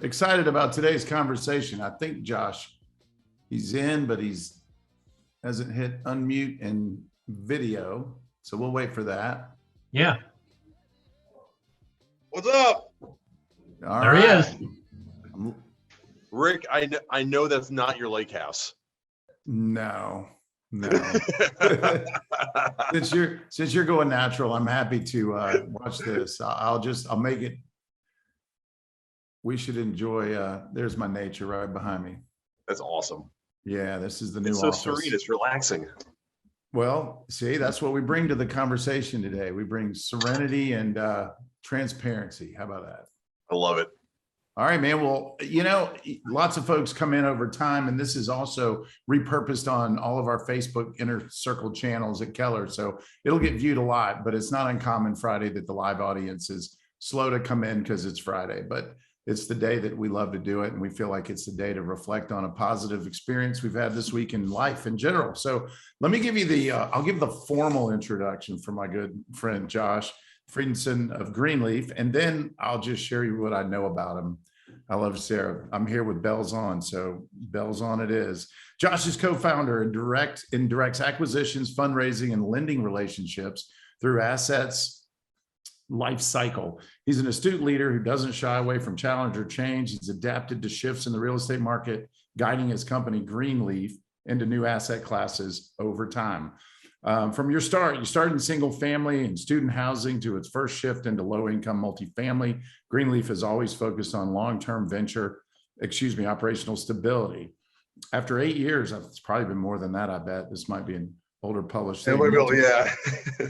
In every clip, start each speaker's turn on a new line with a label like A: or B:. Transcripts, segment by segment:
A: Excited about today's conversation. I think Josh, he's in, but he's hasn't hit unmute and video. So we'll wait for that.
B: Yeah.
C: What's up?
A: All
B: There
A: right.
B: he is.
C: Rick, I know that's not your lake house.
A: No. since you're going natural, I'm happy to watch this. I'll make it. We should enjoy. There's my nature right behind me.
C: That's awesome.
A: Yeah, this is the new
C: It's so
A: office.
C: serene. It's relaxing.
A: Well, see, that's what we bring to the conversation today. We bring serenity and transparency. How about that?
C: I love it.
A: All right, man. Well, lots of folks come in over time, and this is also repurposed on all of our Facebook inner circle channels at Keller. So it'll get viewed a lot, but it's not uncommon Friday that the live audience is slow to come in because it's Friday. But it's the day that we love to do it, and we feel like it's the day to reflect on a positive experience we've had this week in life in general. So let me give you I'll give the formal introduction for my good friend Josh Friedensohn of Greenleaf, and then I'll just share you what I know about him. I love Sarah. I'm here with bells on, so bells on it is. Josh is co-founder and directs acquisitions, fundraising, and lending relationships through assets life cycle. He's an astute leader who doesn't shy away from challenge or change. He's adapted to shifts in the real estate market, guiding his company Greenleaf into new asset classes over time. From your start, you started in single family and student housing to its first shift into low-income multifamily. Greenleaf has always focused on long-term operational stability. After 8 years, it's probably been more than that, I bet. This might be an older published thing.
C: Yeah.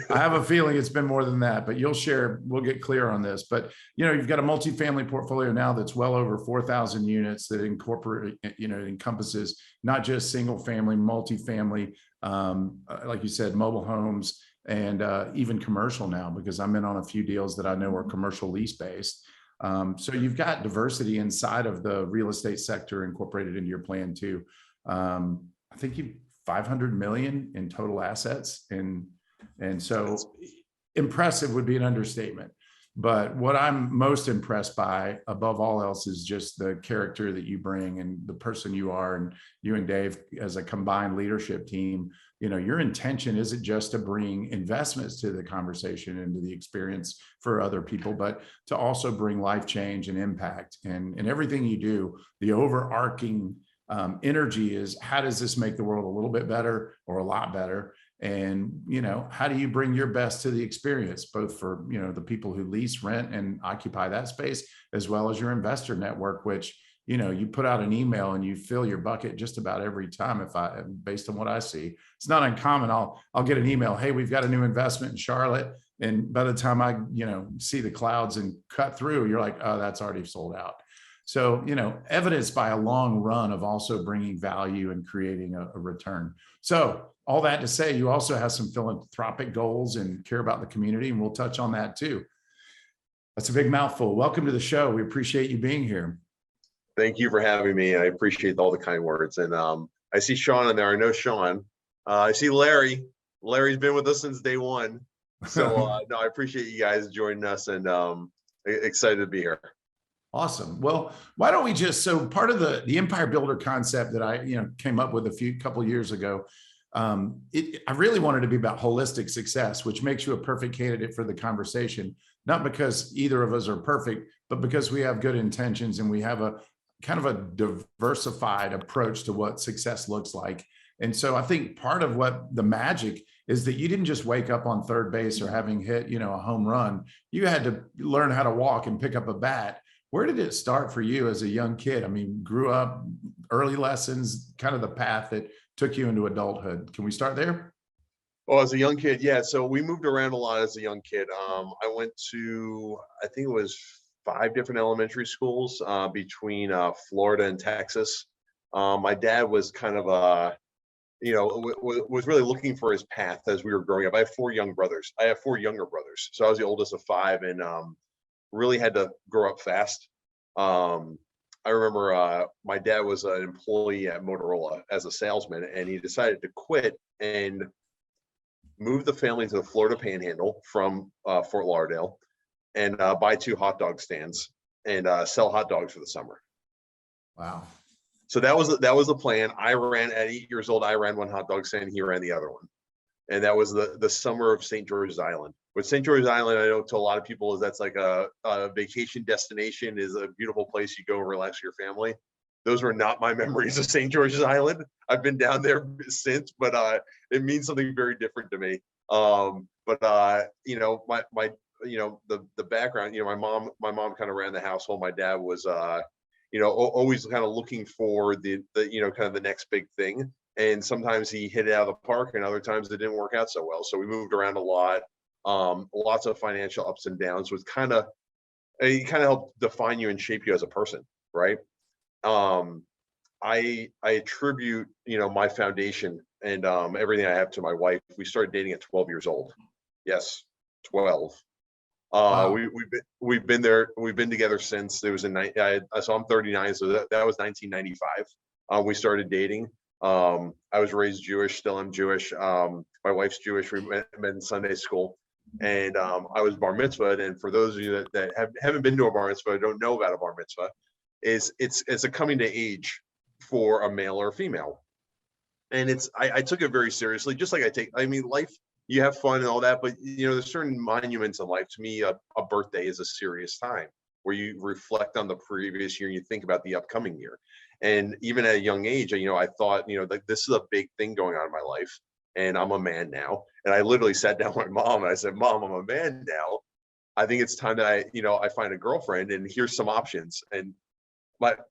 A: I have a feeling it's been more than that, but we'll get clear on this. But, you've got a multifamily portfolio now that's well over 4,000 units that encompasses not just single family, multifamily, like you said, mobile homes, and even commercial now, because I'm in on a few deals that I know are commercial lease based. So you've got diversity inside of the real estate sector incorporated into your plan too. I think you've 500 million in total assets, and so impressive would be an understatement. But what I'm most impressed by above all else is just the character that you bring and the person you are, and you and Dave as a combined leadership team. Your intention isn't just to bring investments to the conversation and to the experience for other people, but to also bring life change and impact. And everything you do, the overarching energy is, how does this make the world a little bit better or a lot better? And, how do you bring your best to the experience, both for, the people who lease, rent, and occupy that space, as well as your investor network, which, you put out an email and you fill your bucket just about every time. Based on what I see, it's not uncommon. I'll get an email. Hey, we've got a new investment in Charlotte. And by the time I, see the clouds and cut through, you're like, oh, that's already sold out. So, evidenced by a long run of also bringing value and creating a return. So all that to say, you also have some philanthropic goals and care about the community, and we'll touch on that too. That's a big mouthful. Welcome to the show. We appreciate you being here.
C: Thank you for having me. I appreciate all the kind words. And I see Sean in there. I know Sean. I see Larry. Larry's been with us since day one. So no, I appreciate you guys joining us, and excited to be here.
A: Awesome. Well, why don't we so part of the Empire Builder concept that I came up with couple years ago, I really wanted to be about holistic success, which makes you a perfect candidate for the conversation, not because either of us are perfect, but because we have good intentions and we have a kind of a diversified approach to what success looks like. And so I think part of what the magic is that you didn't just wake up on third base or having hit, a home run. You had to learn how to walk and pick up a bat. Where did it start for you as a young kid? I mean, grew up, early lessons, kind of the path that took you into adulthood. Can we start there?
C: Well, as a young kid, yeah. So we moved around a lot as a young kid. I went to, I think it was 5 different elementary schools between Florida and Texas. My dad was kind of was really looking for his path as we were growing up. I have 4 young brothers. I have 4 younger brothers. So I was the oldest of 5, and really had to grow up fast. I remember my dad was an employee at Motorola as a salesman, and he decided to quit and move the family to the Florida Panhandle from Fort Lauderdale, and buy 2 hot dog stands. and sell hot dogs for the summer.
A: Wow.
C: So that was the plan. I ran at 8 years old. I ran one hot dog stand. He ran the other one, and that was the summer of St. George's Island. With St. George's Island, I know to a lot of people is that's like a vacation destination, is a beautiful place you go and relax with your family. Those were not my memories of St. George's Island. I've been down there since, but it means something very different to me. You know, my you know, the background, you know, my mom kind of ran the household. My dad was you know, always kind of looking for the you know, kind of the next big thing. And sometimes he hit it out of the park, and other times it didn't work out so well. So we moved around a lot. Lots of financial ups and downs, was kind of, it kind of helped define you and shape you as a person, right? I attribute, you know, my foundation and everything I have to my wife. We started dating at 12 years old. Yes, 12.
A: Wow.
C: We've been there. We've been together since there was so I'm 39. So that was 1995. We started dating. I was raised Jewish, still am Jewish. My wife's Jewish. We met in Sunday school, and I was bar mitzvahed. And for those of you that haven't been to a bar mitzvah, don't know about a bar mitzvah, it's a coming to age for a male or a female. And I took it very seriously, just like I mean, life, you have fun and all that, but you know, there's certain monuments in life. To me, a birthday is a serious time where you reflect on the previous year and you think about the upcoming year. And even at a young age, you know, I thought, you know, like, this is a big thing going on in my life, and I'm a man now. And I literally sat down with my mom and I said, Mom, I'm a man now. I think it's time that I find a girlfriend, and here's some options. And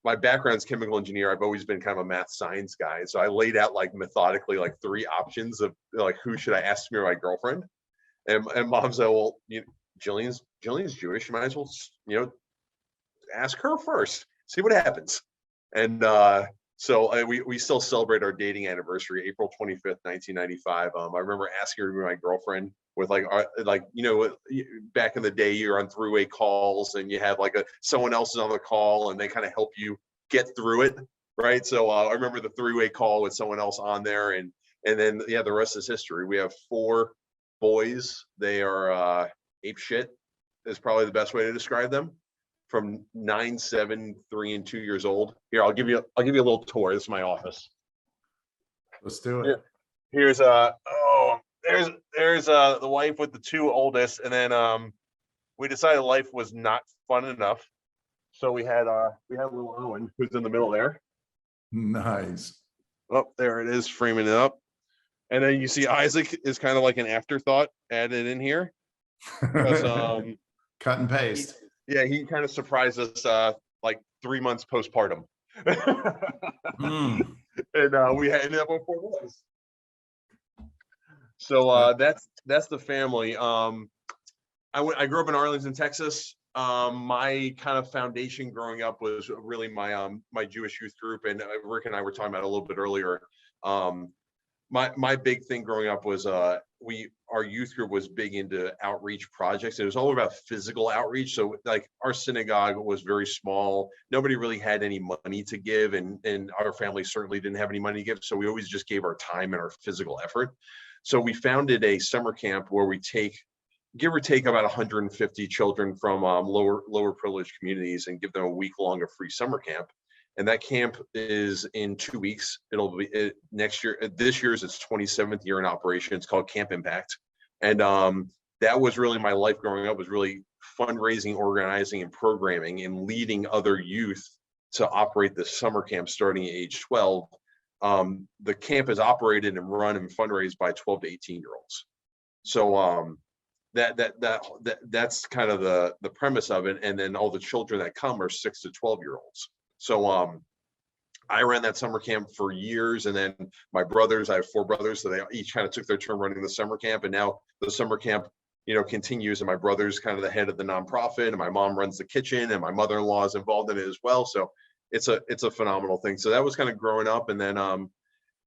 C: my background's chemical engineer. I've always been kind of a math science guy. So I laid out like methodically like 3 options of like, who should I ask to be my girlfriend? And Mom said, well, Jillian's Jewish. You might as well, you know, ask her first, see what happens. And so we still celebrate our dating anniversary, April 25th, 1995. I remember asking her to be my girlfriend with like, you know, back in the day, you're on three-way calls and you have like someone else is on the call and they kind of help you get through it, right? So I remember the three-way call with someone else on there, and then yeah, the rest is history. We have 4 boys. They are ape shit is probably the best way to describe them. From 9, 7, 3, and 2 years old. Here, I'll give you a little tour. This is my office.
A: Let's do it.
C: Yeah. Here's there's the wife with the 2 oldest, and then we decided life was not fun enough, so we had little Owen, who's in the middle there.
A: Nice.
C: Oh, there it is, framing it up. And then you see Isaac is kind of like an afterthought added in here.
A: Cut and paste.
C: He kind of surprised us like 3 months postpartum. And we ended up with 4 boys. So that's the family. I grew up in Arlington, Texas. My kind of foundation growing up was really my Jewish youth group, and Rick and I were talking about it a little bit earlier. My big thing growing up was our youth group was big into outreach projects. It was all about physical outreach. So like our synagogue was very small. Nobody really had any money to give, and our family certainly didn't have any money to give. So we always just gave our time and our physical effort. So we founded a summer camp where we give or take about 150 children from lower privileged communities and give them a week long of free summer camp. And that camp is in 2 weeks. It'll be next year. This year's its 27th year in operation. It's called Camp Impact. And that was really my life growing up, was really fundraising, organizing, and programming, and leading other youth to operate the summer camp starting at age 12. The camp is operated and run and fundraised by 12 to 18-year-olds. So that's kind of the premise of it. And then all the children that come are 6 to 12-year-olds. So I ran that summer camp for years, and then my brothers, I have 4 brothers, so they each kind of took their turn running the summer camp, and now the summer camp, you know, continues, and my brother's kind of the head of the nonprofit, and my mom runs the kitchen, and my mother-in-law is involved in it as well. So it's a phenomenal thing. So that was kind of growing up, and then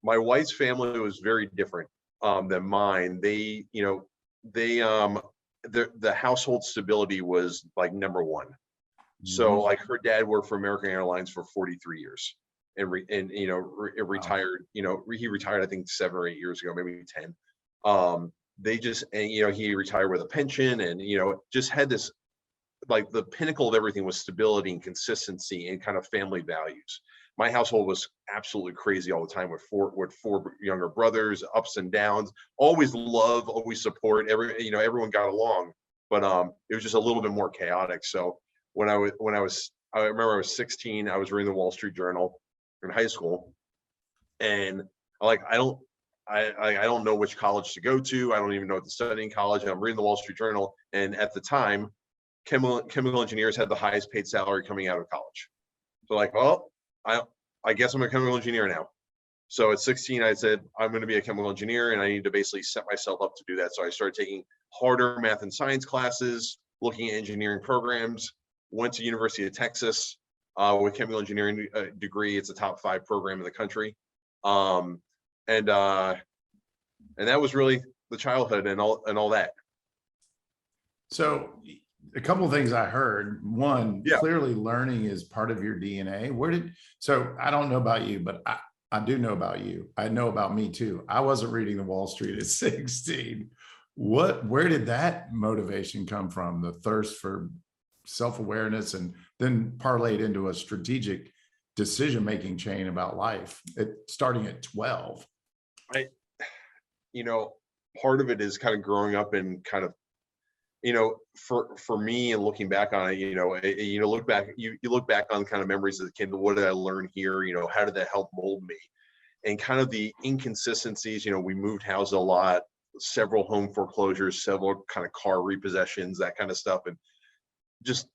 C: my wife's family was very different than mine. They, you know, the household stability was like number 1. So like her dad worked for American Airlines for 43 years and retired, you know, he retired, I think 7 or 8 years ago, maybe 10. They just, and, you know, he retired with a pension, and, you know, just had this like the pinnacle of everything was stability and consistency and kind of family values. My household was absolutely crazy all the time with four younger brothers, ups and downs, always love, always support, everyone got along, but it was just a little bit more chaotic. So I remember I was 16, I was reading the Wall Street Journal in high school, and I don't know which college to go to. I don't even know what to study in college. And I'm reading the Wall Street Journal, and at the time, chemical engineers had the highest paid salary coming out of college. So like, well, I guess I'm a chemical engineer now. So at 16, I said, I'm going to be a chemical engineer, and I need to basically set myself up to do that. So I started taking harder math and science classes, looking at engineering programs, went to University of Texas with chemical engineering degree. It's a top 5 program in the country. And that was really the childhood and all that.
A: So a couple of things I heard. One,
C: Yeah.
A: clearly learning is part of your DNA. So I don't know about you, but I do know about you. I know about me too. I wasn't reading the Wall Street at 16. Where did that motivation come from? The thirst for self-awareness, and then parlayed into a strategic decision-making chain about life, starting at 12.
C: Part of it is kind of growing up and kind of, for me and looking back on it, you look back on kind of memories as a kid. What did I learn here? How did that help mold me? And kind of the inconsistencies, we moved houses a lot, several home foreclosures, several kind of car repossessions, that kind of stuff. And just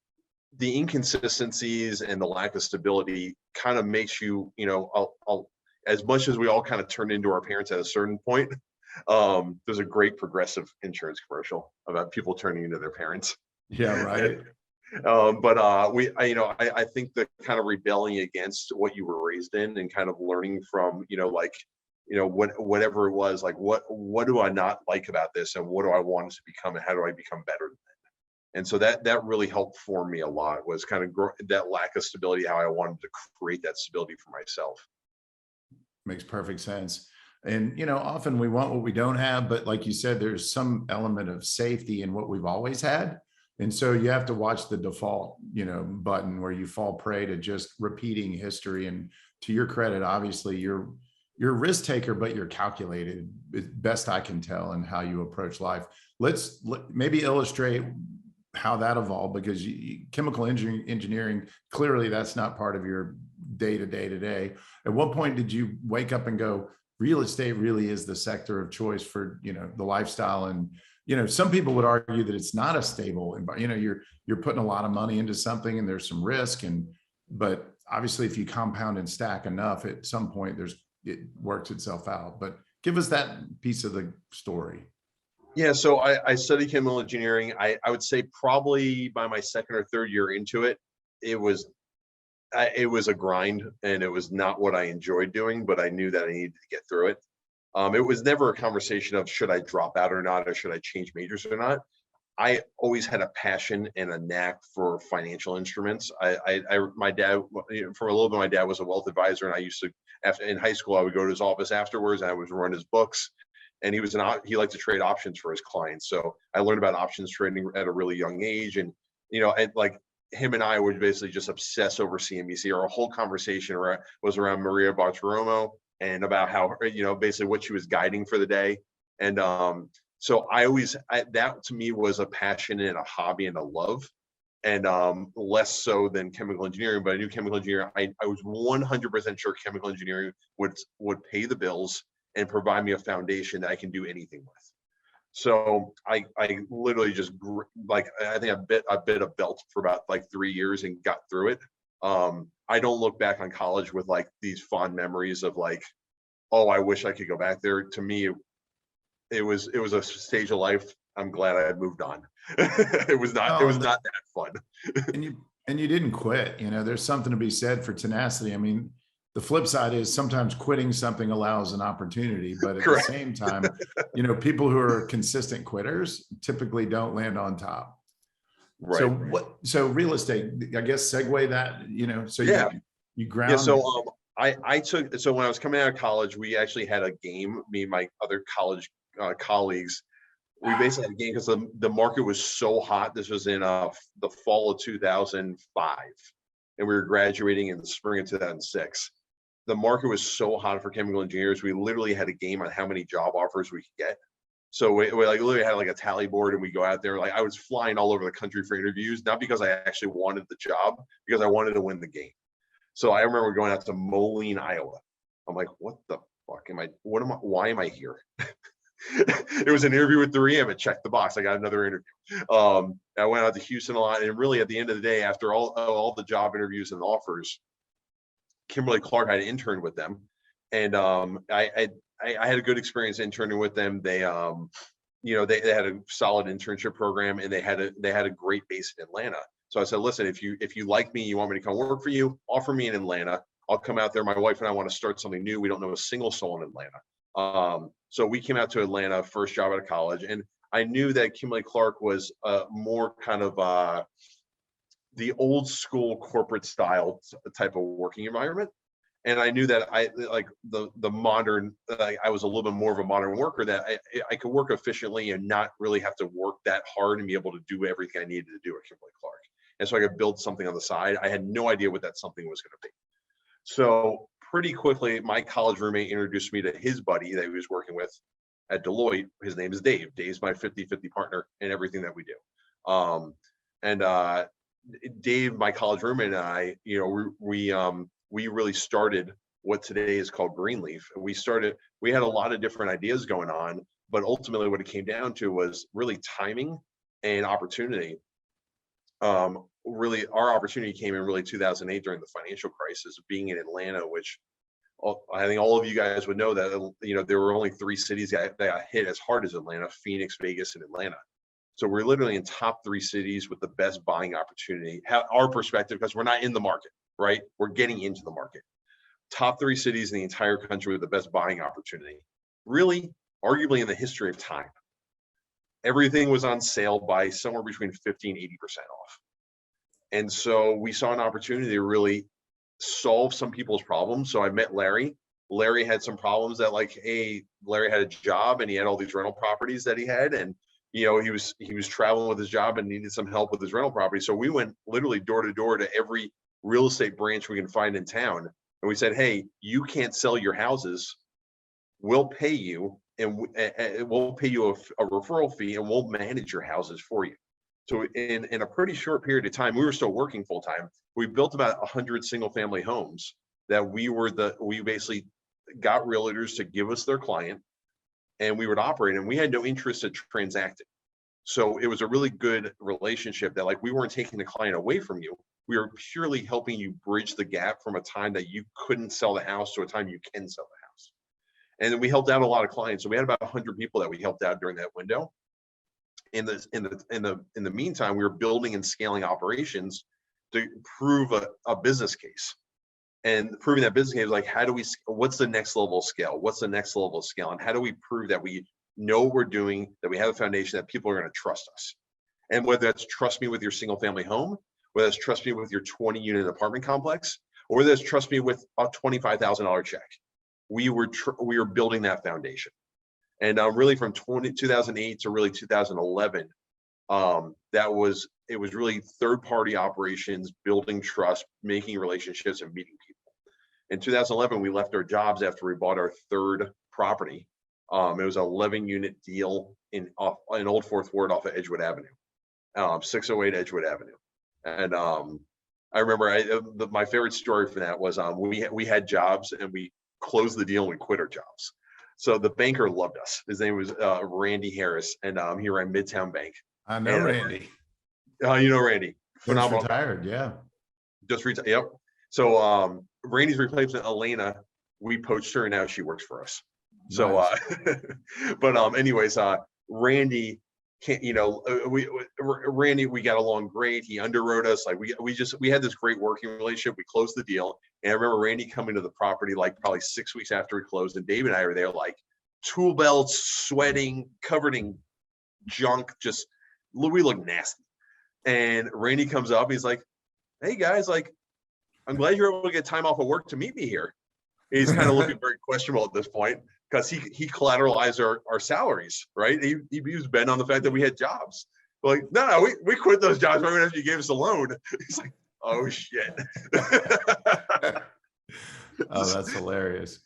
C: the inconsistencies and the lack of stability kind of makes you, as much as we all kind of turn into our parents at a certain point, there's a great Progressive insurance commercial about people turning into their parents.
A: Yeah, right.
C: I think the kind of rebelling against what you were raised in and kind of learning from, whatever it was, like, what do I not like about this, and what do I want to become, and how do I become better than that? And so that really helped form me a lot, was kind of that lack of stability, how I wanted to create that stability for myself.
A: Makes perfect sense. And, often we want what we don't have, but like you said, there's some element of safety in what we've always had. And so you have to watch the default, button where you fall prey to just repeating history. And to your credit, obviously you're a risk taker, but you're calculated, best I can tell, in how you approach life. Let's maybe illustrate how that evolved, because chemical engineering, clearly that's not part of your day-to-day. At what point did you wake up and go, real estate really is the sector of choice for, the lifestyle? And, some people would argue that it's not a stable environment. You're putting a lot of money into something and there's some risk, but obviously if you compound and stack enough, at some point it works itself out. But give us that piece of the story.
C: Yeah, so I studied chemical engineering. I would say probably by my second or third year into it, it was a grind, and it was not what I enjoyed doing, but I knew that I needed to get through it. It was never a conversation of should I drop out or not, or should I change majors or not. I always had a passion and a knack for financial instruments. My dad, for a little bit, my dad was a wealth advisor, and I used to, in high school, I would go to his office afterwards, and I would run his books. And he liked to trade options for his clients. So I learned about options trading at a really young age. And, like him and I would basically just obsess over CNBC. Our whole conversation was around Maria Bartiromo and about how, basically what she was guiding for the day. And so that to me was a passion and a hobby and a love, and less so than chemical engineering. But I knew chemical engineering, I was 100% sure chemical engineering would pay the bills and provide me a foundation that I can do anything with. So I literally just I think I bit a belt for about 3 years and got through it. I don't look back on college with these fond memories of oh, I wish I could go back there. To me, it was a stage of life. I'm glad I had moved on. It was not that fun.
A: and you didn't quit. There's something to be said for tenacity. I mean, the flip side is sometimes quitting something allows an opportunity, but at
C: Correct.
A: the same time, people who are consistent quitters typically don't land on top. Right. So real estate, I guess, segue that, so
C: yeah.
A: you ground.
C: Yeah. So so when I was coming out of college, we actually had a game, me and my other college colleagues, we basically had a game because the market was so hot. This was in the fall of 2005, and we were graduating in the spring of 2006. The market was so hot for chemical engineers. We literally had a game on how many job offers we could get. So we like literally had like a tally board, and we go out there. Like I was flying all over the country for interviews, not because I actually wanted the job, because I wanted to win the game. So I remember going out to Moline, Iowa. I'm like, what the fuck am I? Why am I here? It was an interview with 3M. It checked the box. I got another interview. I went out to Houston a lot, and really at the end of the day, after all the job interviews and offers, Kimberly Clark, I had interned with them, and I had a good experience interning with them. They they had a solid internship program, and they had a great base in Atlanta. So I said, listen, if you like me, you want me to come work for you, offer me in Atlanta. I'll come out there. My wife and I want to start something new. We don't know a single soul in Atlanta. So we came out to Atlanta, first job out of college, and I knew that Kimberly Clark was more kind of the old school corporate style type of working environment. And I knew that I like the modern, I was a little bit more of a modern worker, that I could work efficiently and not really have to work that hard and be able to do everything I needed to do at Kimberly Clark. And so I could build something on the side. I had no idea what that something was going to be. So pretty quickly, my college roommate introduced me to his buddy that he was working with at Deloitte. His name is Dave. Dave's my 50-50 partner in everything that we do. Dave, my college roommate, and I, we really started what today is called Greenleaf. We had a lot of different ideas going on, but ultimately what it came down to was really timing and opportunity. Really, our opportunity came in really 2008 during the financial crisis, being in Atlanta, which I think all of you guys would know that, there were only 3 cities that got hit as hard as Atlanta: Phoenix, Vegas, and Atlanta. So we're literally in top 3 cities with the best buying opportunity. Our perspective, because we're not in the market, right? We're getting into the market. Top 3 cities in the entire country with the best buying opportunity. Really, arguably in the history of time. Everything was on sale by somewhere between 50 and 80% off. And so we saw an opportunity to really solve some people's problems. So I met Larry. Larry had some problems that, Larry had a job and he had all these rental properties that he had. And he was traveling with his job and needed some help with his rental property. So we went literally door to door to every real estate branch we can find in town. And we said, hey, you can't sell your houses. We'll pay you, and we'll pay you a referral fee, and we'll manage your houses for you. So in a pretty short period of time, we were still working full time. We built about 100 single family homes that we basically got realtors to give us their client, and we would operate, and we had no interest in transacting. So it was a really good relationship that we weren't taking the client away from you. We were purely helping you bridge the gap from a time that you couldn't sell the house to a time you can sell the house. And then we helped out a lot of clients. So we had about 100 people that we helped out during that window. In the meantime, we were building and scaling operations to prove a business case. And proving that business case, what's the next level of scale? What's the next level of scale? And how do we prove that we know what we're doing, that we have a foundation, that people are going to trust us? And whether that's trust me with your single family home, whether that's trust me with your 20 unit apartment complex, or whether that's trust me with a $25,000 check, we were building that foundation. And really from 2008 to really 2011, it was really third-party operations, building trust, making relationships, and meeting people. In 2011, we left our jobs after we bought our 3rd property. It was an 11-unit deal in Old Fourth Ward off of Edgewood Avenue, 608 Edgewood Avenue. And I remember my favorite story for that was we had jobs and we closed the deal and we quit our jobs. So the banker loved us. His name was Randy Harris, and he ran Midtown Bank.
A: I know Randy.
C: You know Randy. Phenomenal.
A: Just retired, yeah.
C: Just retired, yep. So Randy's replacement, Elena, we poached her, and now she works for us. So, nice. But anyways, Randy can't, Randy, we got along great. He underwrote us. We had this great working relationship. We closed the deal. And I remember Randy coming to the property probably 6 weeks after we closed, and Dave and I were there tool belts, sweating, covered in junk, we look nasty. And Randy comes up, he's like, hey guys, I'm glad you're able to get time off of work to meet me here. He's kind of looking very questionable at this point because he collateralized our salaries, right? He was bent on the fact that we had jobs. We're like, no, we quit those jobs right after you gave us a loan. He's like, oh shit.
A: Oh, that's hilarious.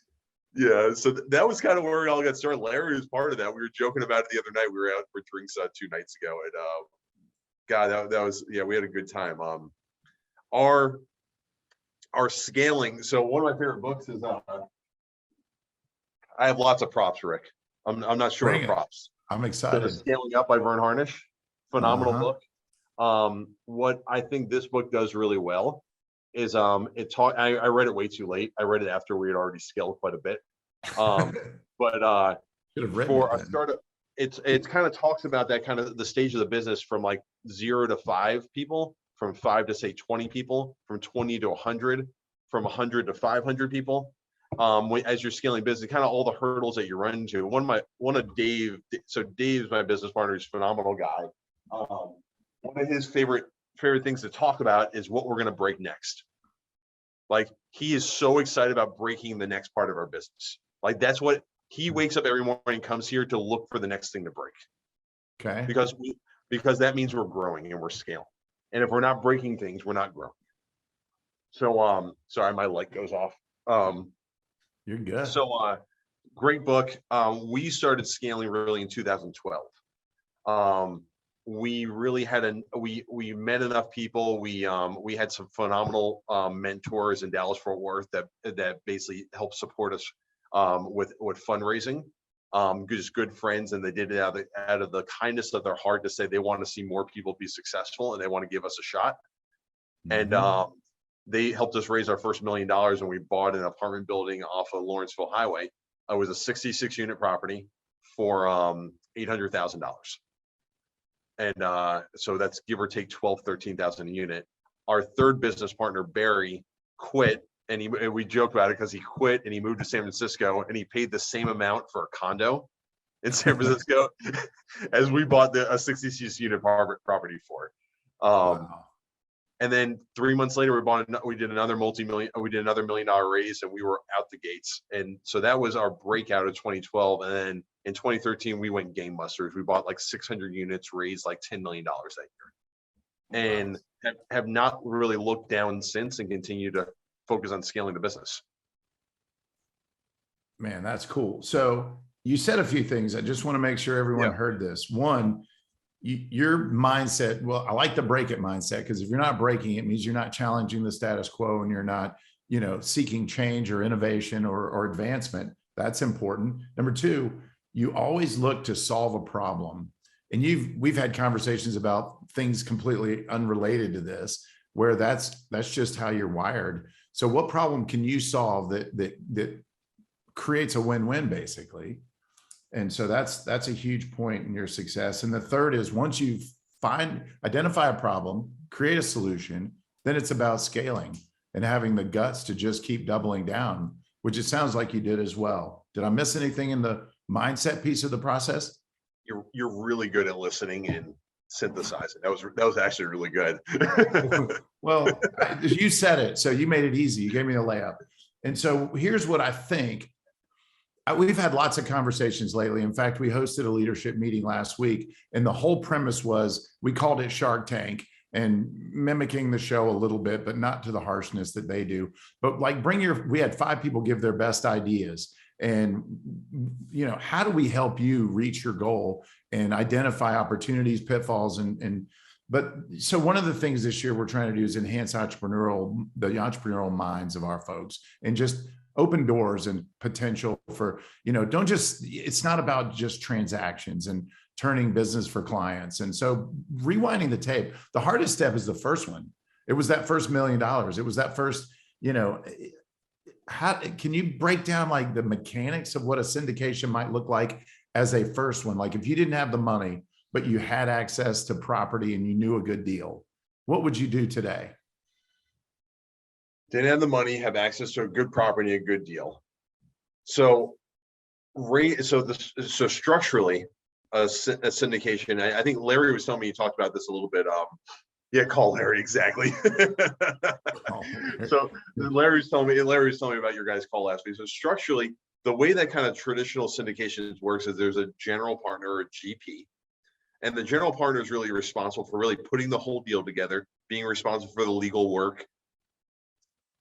C: Yeah, so that was kind of where it all got started. Larry was part of that. We were joking about it the other night. We were out for drinks 2 nights ago, and God, that was, yeah, we had a good time. Our scaling. So one of my favorite books is I have lots of props, Rick. I'm not short
A: Bring
C: of
A: it.
C: props.
A: I'm
C: So
A: excited.
C: Scaling Up by Vern Harnish, phenomenal
A: Uh-huh.
C: book. What I think this book does really well is I read it way too late. I read it after we had already scaled quite a bit. But
A: Should have written it
C: for a
A: then.
C: startup, it's kind of talks about that kind of the stage of the business from like 0 to 5 people, from 5 to say 20 people, from 20 to 100, from 100 to 500 people. As you're scaling business, kind of all the hurdles that you run into. One of Dave, so Dave's my business partner. He's a phenomenal guy. One of his favorite things to talk about is what we're going to break next. Like, he is so excited about breaking the next part of our business. Like, that's what he wakes up every morning, comes here to look for the next thing to break.
A: Okay.
C: Because that means we're growing and we're scaling. And if we're not breaking things, we're not growing. So sorry, my light goes off.
A: You're good.
C: So great book. We started scaling really in 2012. We really had we met enough people. We had some phenomenal mentors in Dallas Fort Worth that basically helped support us with fundraising. Just good friends, and they did it out of the kindness of their heart to say they want to see more people be successful and they want to give us a shot. And they helped us raise our first $1 million when we bought an apartment building off of Lawrenceville Highway. It was a 66 unit property for $800,000. And so that's give or take 13,000 a unit. Our third business partner, Barry, quit, and we joked about it because he quit and he moved to San Francisco, and he paid the same amount for a condo in San Francisco as we bought a 66 unit property for.
A: Wow.
C: And then 3 months later, we did another $1 million raise, and we were out the gates. And so that was our breakout of 2012. And then in 2013, we went gangbusters. We bought like 600 units, raised like $10 million that year, and have not really looked down since, and continue to focus on scaling the business.
A: Man, that's cool. So you said a few things. I just want to make sure everyone heard this. One, your mindset, well, I like the break it mindset, because if you're not breaking it, means you're not challenging the status quo, and you're not, seeking change or innovation or advancement. That's important. Number two, you always look to solve a problem. And we've had conversations about things completely unrelated to this, where that's just how you're wired. So what problem can you solve that creates a win-win, basically? And so that's a huge point in your success. And the third is, once you identify a problem, create a solution, then it's about scaling and having the guts to just keep doubling down, which it sounds like you did as well. Did I miss anything in the mindset piece of the process?
C: You're really good at listening and synthesizing. That was actually really good.
A: Well, you said it, so you made it easy. You gave me a layup. And so here's what I think. We've had lots of conversations lately. In fact, we hosted a leadership meeting last week, and the whole premise was, we called it Shark Tank, and mimicking the show a little bit, but not to the harshness that they do. But like, we had 5 people give their best ideas. And, how do we help you reach your goal and identify opportunities, pitfalls, but so one of the things this year we're trying to do is enhance the entrepreneurial minds of our folks, and just open doors and potential for, it's not about just transactions and turning business for clients. And so rewinding the tape, the hardest step is the first one. It was that first $1 million. It was that first, how can you break down like the mechanics of what a syndication might look like as a first one? Like, if you didn't have the money, but you had access to property and you knew a good deal, what would you do today?
C: Didn't have the money, have access to a good property, a good deal. So structurally, a syndication. I think Larry was telling me, he talked about this a little bit. Yeah, call Larry, exactly.
A: Oh,
C: So Larry's telling me about your guys' call last week. So structurally, the way that kind of traditional syndications works is there's a general partner or a GP, and the general partner is really responsible for really putting the whole deal together, being responsible for the legal work,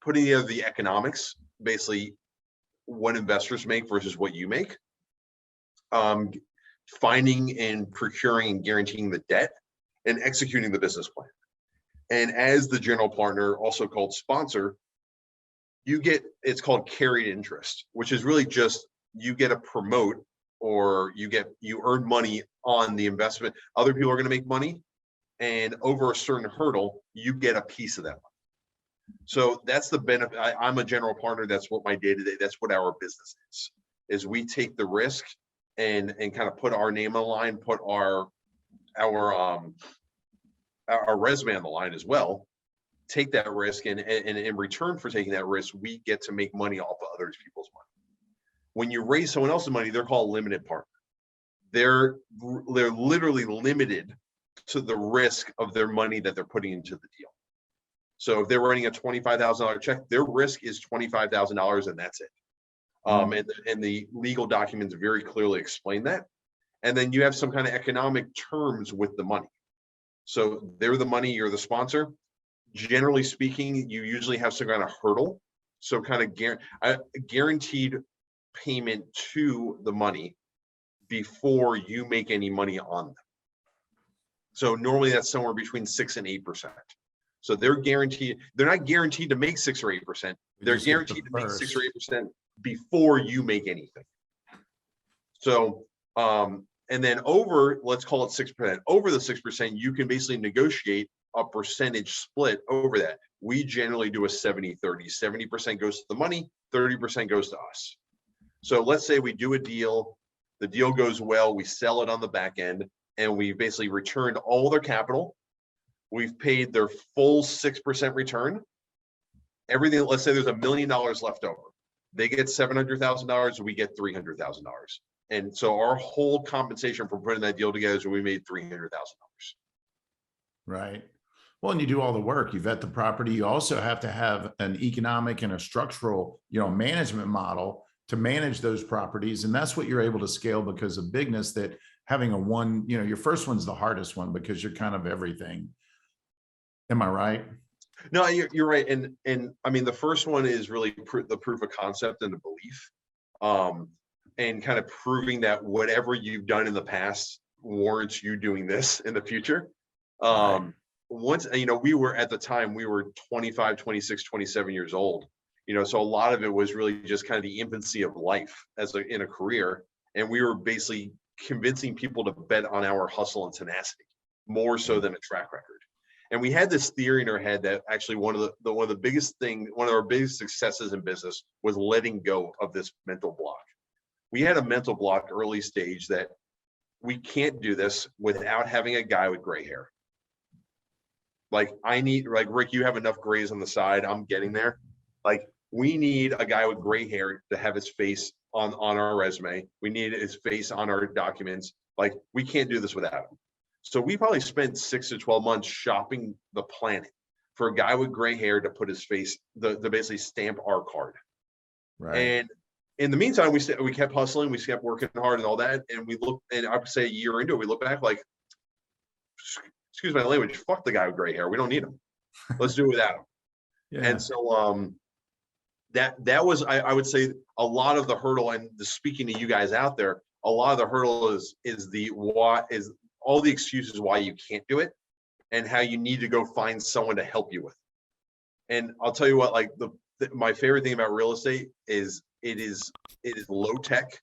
C: putting together the economics, basically what investors make versus what you make, finding and procuring and guaranteeing the debt, and executing the business plan. And as the general partner, also called sponsor, you get, it's called carried interest, which is really just you get a promote, or you earn money on the investment. Other people are going to make money, and over a certain hurdle, you get a piece of that money. So that's the benefit. I'm a general partner. That's what my day-to-day, that's what our business is we take the risk and kind of put our name on the line, put our resume on the line as well, take that risk, and in return for taking that risk, we get to make money off of other people's money. When you raise someone else's money, they're called limited partner. They're literally limited to the risk of their money that they're putting into the deal. So if they're writing a $25,000 check, their risk is $25,000, and that's it. And the legal documents very clearly explain that. And then you have some kind of economic terms with the money. So they're the money, you're the sponsor. Generally speaking, you usually have some kind of hurdle. So kind of guaranteed payment to the money before you make any money on them. So normally that's somewhere between 6 and 8%. So they're not guaranteed to make 6 or 8%. They're guaranteed to make 6 or 8% before you make anything. So, and then over, let's call it 6%. Over the 6%, you can basically negotiate a percentage split over that. We generally do a 70-30. 70% goes to the money, 30% goes to us. So let's say we do a deal, the deal goes well, we sell it on the back end, and we basically returned all their capital. We've paid their full 6% return. Everything, let's say there's $1 million left over. They get $700,000, we get $300,000. And so our whole compensation for putting that deal together is we made $300,000.
A: Right. Well, and you do all the work, you vet the property. You also have to have an economic and a structural, management model to manage those properties. And that's what you're able to scale because of bigness, that having your first one's the hardest one because you're kind of everything. Am I right?
C: No, you're right. And I mean, the first one is really the proof of concept and the belief, and kind of proving that whatever you've done in the past warrants you doing this in the future.
A: Right.
C: Once, we were at the time, we were 25, 26, 27 years old, so a lot of it was really just kind of the infancy of life in a career. And we were basically convincing people to bet on our hustle and tenacity more so than a track record. And we had this theory in our head that actually one of our biggest successes in business was letting go of this mental block. We had a mental block early stage that we can't do this without having a guy with gray hair. Like Rick, you have enough grays on the side. I'm getting there. Like, we need a guy with gray hair to have his face on our resume. We need his face on our documents. Like, we can't do this without him. So we probably spent 6 to 12 months shopping the planet for a guy with gray hair to put his face, to basically stamp our card.
A: Right.
C: And in the meantime, we kept hustling, we kept working hard and all that. And I would say a year into it, we look back like, excuse my language, fuck the guy with gray hair. We don't need him. Let's do it without him. Yeah. And so that was, I would say, a lot of the hurdle. And speaking to you guys out there, a lot of the hurdle is all the excuses why you can't do it and how you need to go find someone to help you with. And I'll tell you what, like my favorite thing about real estate is it is low tech,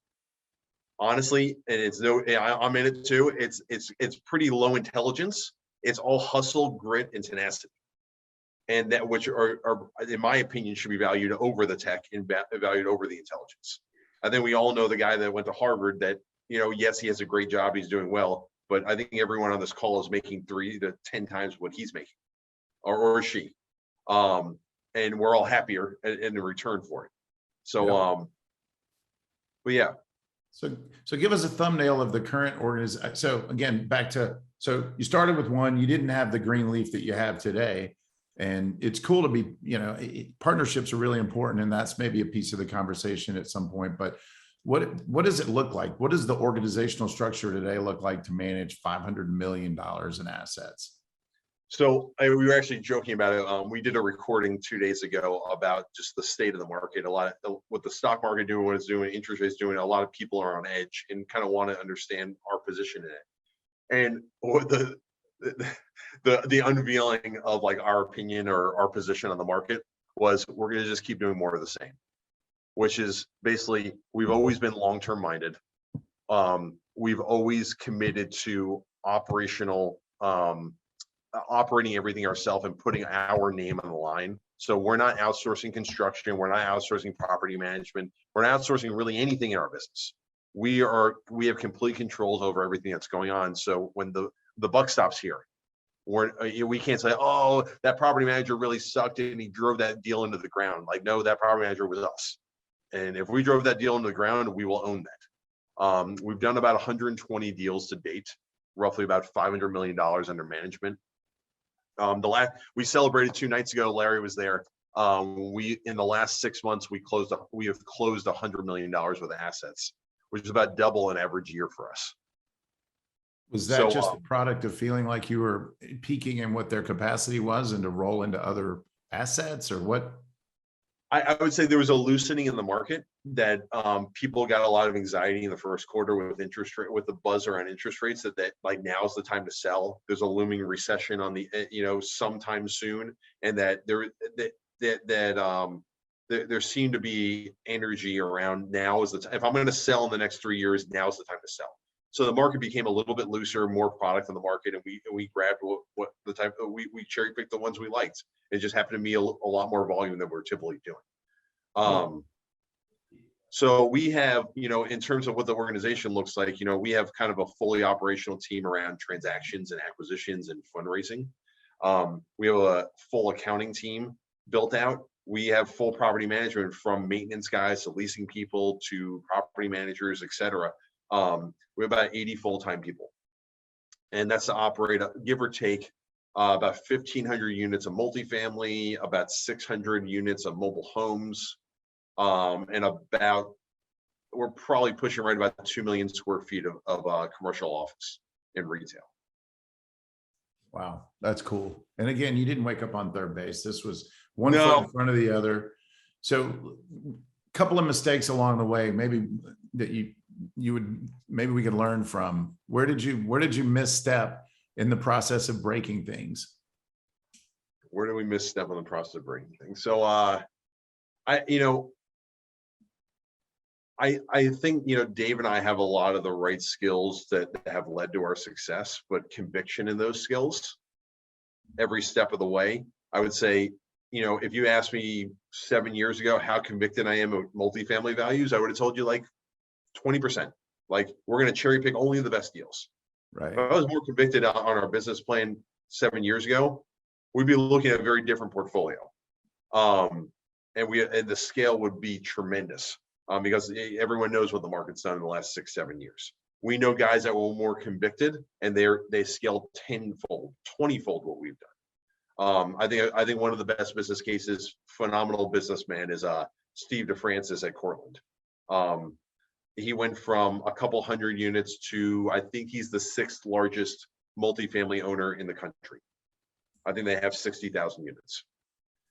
C: honestly. And I'm in it too. It's pretty low intelligence. It's all hustle, grit, and tenacity. And that, which are in my opinion, should be valued over the tech and valued over the intelligence. I think we all know the guy that went to Harvard that, yes, he has a great job. He's doing well. But I think everyone on this call is making 3 to 10 times what he's making, or she. And we're all happier in return for it. So, but yeah.
A: So give us a thumbnail of the current organization. So again, so you started with one, you didn't have the Greenleaf that you have today. And it's cool to be, partnerships are really important. And that's maybe a piece of the conversation at some point, but what does it look like? What does the organizational structure today look like to manage $500 million in assets?
C: So we were actually joking about it. We did a recording 2 days ago about just the state of the market. A lot of what the stock market doing, what it's doing, interest rates doing. A lot of people are on edge and kind of want to understand our position in it. And what the unveiling of like our opinion or our position on the market was, we're going to just keep doing more of the same, which is basically we've always been long-term minded. We've always committed to operating everything ourselves and putting our name on the line. So we're not outsourcing construction. We're not outsourcing property management. We're not outsourcing really anything in our business. We have complete controls over everything that's going on. So when the buck stops here, we can't say, oh, that property manager really sucked and he drove that deal into the ground. Like, no, that property manager was us. And if we drove that deal into the ground, we will own that. We've done about 120 deals to date, roughly about $500 million under management. We celebrated 2 nights ago. Larry was there. In the last 6 months, we have closed $100 million worth of assets, which is about double an average year for us.
A: Was that just the product of feeling like you were peaking in what their capacity was and to roll into other assets, or what?
C: I would say there was a loosening in the market that people got a lot of anxiety in the first quarter with interest rate, with the buzz around interest rates that like now is the time to sell. There's a looming recession on the sometime soon, and that there seemed to be energy around now is the time. If I'm going to sell in the next 3 years, now is the time to sell. So the market became a little bit looser, more product on the market, and we grabbed what the type of, we cherry picked the ones we liked. It just happened to be a lot more volume than we're typically doing. So we have, in terms of what the organization looks like, we have kind of a fully operational team around transactions and acquisitions and fundraising. We have a full accounting team built out. We have full property management, from maintenance guys to leasing people to property managers, et cetera. We have about 80 full-time people, and that's to operate, give or take, about 1,500 units of multifamily, about 600 units of mobile homes, and we're probably pushing right about 2 million square feet of commercial office and retail.
A: Wow, that's cool. And again, you didn't wake up on third base. This was one foot in front of the other. So a couple of mistakes along the way, maybe that maybe we could learn from. Where did you misstep in the process of breaking things?
C: Where did we misstep in the process of breaking things? So I think Dave and I have a lot of the right skills that have led to our success, but conviction in those skills every step of the way. I would say, if you asked me 7 years ago how convicted I am of multifamily values, I would have told you like 20%. Like, we're going to cherry pick only the best deals.
A: Right.
C: If I was more convicted on our business plan 7 years ago, we'd be looking at a very different portfolio. And the scale would be tremendous, because everyone knows what the market's done in the last 6-7 years. We know guys that were more convicted and they scaled 10-fold, 20-fold what we've done. I think one of the best business cases, phenomenal businessman, is Steve DeFrancis at Cortland. He went from a couple hundred units to, I think he's the 6th largest multifamily owner in the country. I think they have 60,000 units,